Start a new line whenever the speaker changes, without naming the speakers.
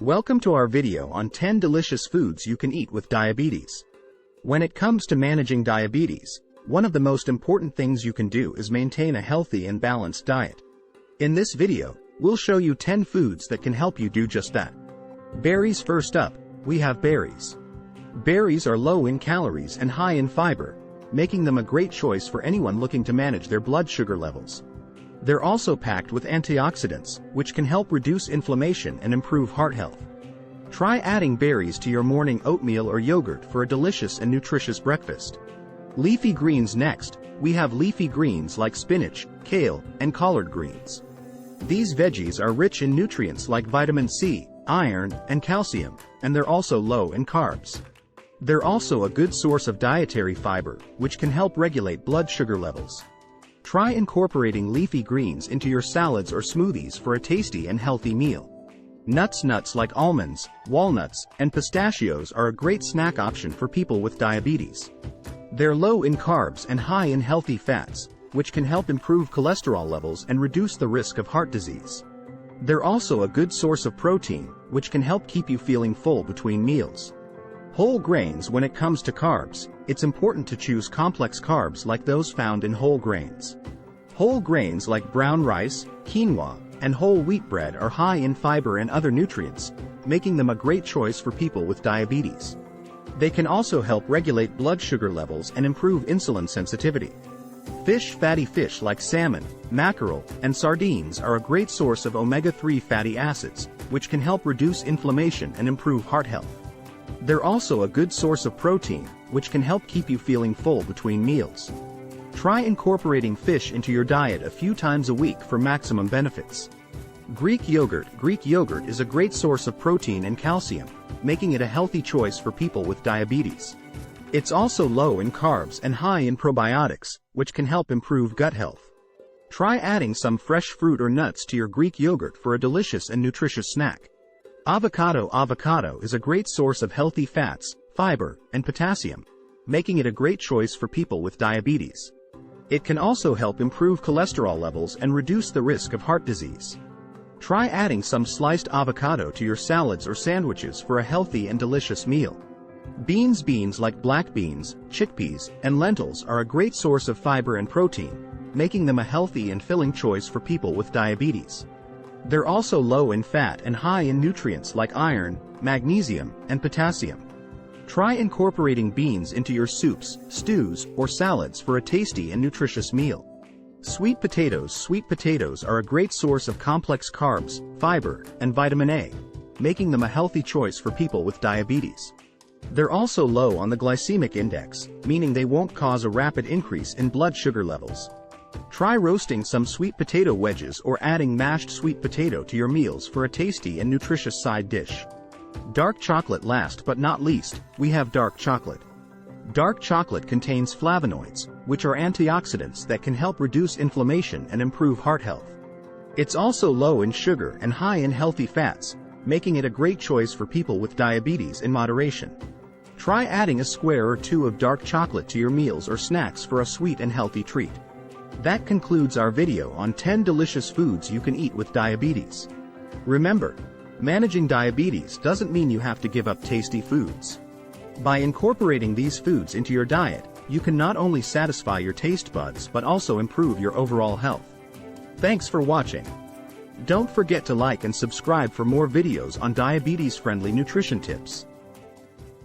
Welcome to our video on 10 delicious foods you can eat with diabetes. When it comes to managing diabetes, one of the most important things you can do is maintain a healthy and balanced diet. In this video, we'll show you 10 foods that can help you do just that. Berries. First up, we have berries. Berries are low in calories and high in fiber, making them a great choice for anyone looking to manage their blood sugar levels. They're also packed with antioxidants, which can help reduce inflammation and improve heart health. Try adding berries to your morning oatmeal or yogurt for a delicious and nutritious breakfast. Leafy greens. Next, we have leafy greens like spinach, kale, and collard greens. These veggies are rich in nutrients like vitamin C, iron, and calcium, and they're also low in carbs. They're also a good source of dietary fiber, which can help regulate blood sugar levels. Try incorporating leafy greens into your salads or smoothies for a tasty and healthy meal. Nuts. Nuts like almonds, walnuts, and pistachios are a great snack option for people with diabetes. They're low in carbs and high in healthy fats, which can help improve cholesterol levels and reduce the risk of heart disease. They're also a good source of protein, which can help keep you feeling full between meals. Whole grains. When it comes to carbs, it's important to choose complex carbs like those found in whole grains. Whole grains like brown rice, quinoa, and whole wheat bread are high in fiber and other nutrients, making them a great choice for people with diabetes. They can also help regulate blood sugar levels and improve insulin sensitivity. Fish. Fatty fish like salmon, mackerel, and sardines are a great source of omega-3 fatty acids, which can help reduce inflammation and improve heart health. They're also a good source of protein, which can help keep you feeling full between meals. Try incorporating fish into your diet a few times a week for maximum benefits. Greek yogurt. Greek yogurt is a great source of protein and calcium, making it a healthy choice for people with diabetes. It's also low in carbs and high in probiotics, which can help improve gut health. Try adding some fresh fruit or nuts to your Greek yogurt for a delicious and nutritious snack. Avocado. Avocado is a great source of healthy fats, fiber, and potassium, making it a great choice for people with diabetes. It can also help improve cholesterol levels and reduce the risk of heart disease. Try adding some sliced avocado to your salads or sandwiches for a healthy and delicious meal. Beans. Beans like black beans, chickpeas, and lentils are a great source of fiber and protein, making them a healthy and filling choice for people with diabetes. They're also low in fat and high in nutrients like iron, magnesium, and potassium. Try incorporating beans into your soups, stews, or salads for a tasty and nutritious meal. Sweet potatoes. Sweet potatoes are a great source of complex carbs, fiber, and vitamin A, making them a healthy choice for people with diabetes. They're also low on the glycemic index, meaning they won't cause a rapid increase in blood sugar levels. Try roasting some sweet potato wedges or adding mashed sweet potato to your meals for a tasty and nutritious side dish. Dark chocolate. Last but not least, we have dark chocolate. Dark chocolate contains flavonoids, which are antioxidants that can help reduce inflammation and improve heart health. It's also low in sugar and high in healthy fats, making it a great choice for people with diabetes in moderation. Try adding a square or two of dark chocolate to your meals or snacks for a sweet and healthy treat. That concludes our video on 10 delicious foods you can eat with diabetes. Remember, managing diabetes doesn't mean you have to give up tasty foods. By incorporating these foods into your diet, you can not only satisfy your taste buds but also improve your overall health. Thanks for watching. Don't forget to like and subscribe for more videos on diabetes-friendly nutrition tips.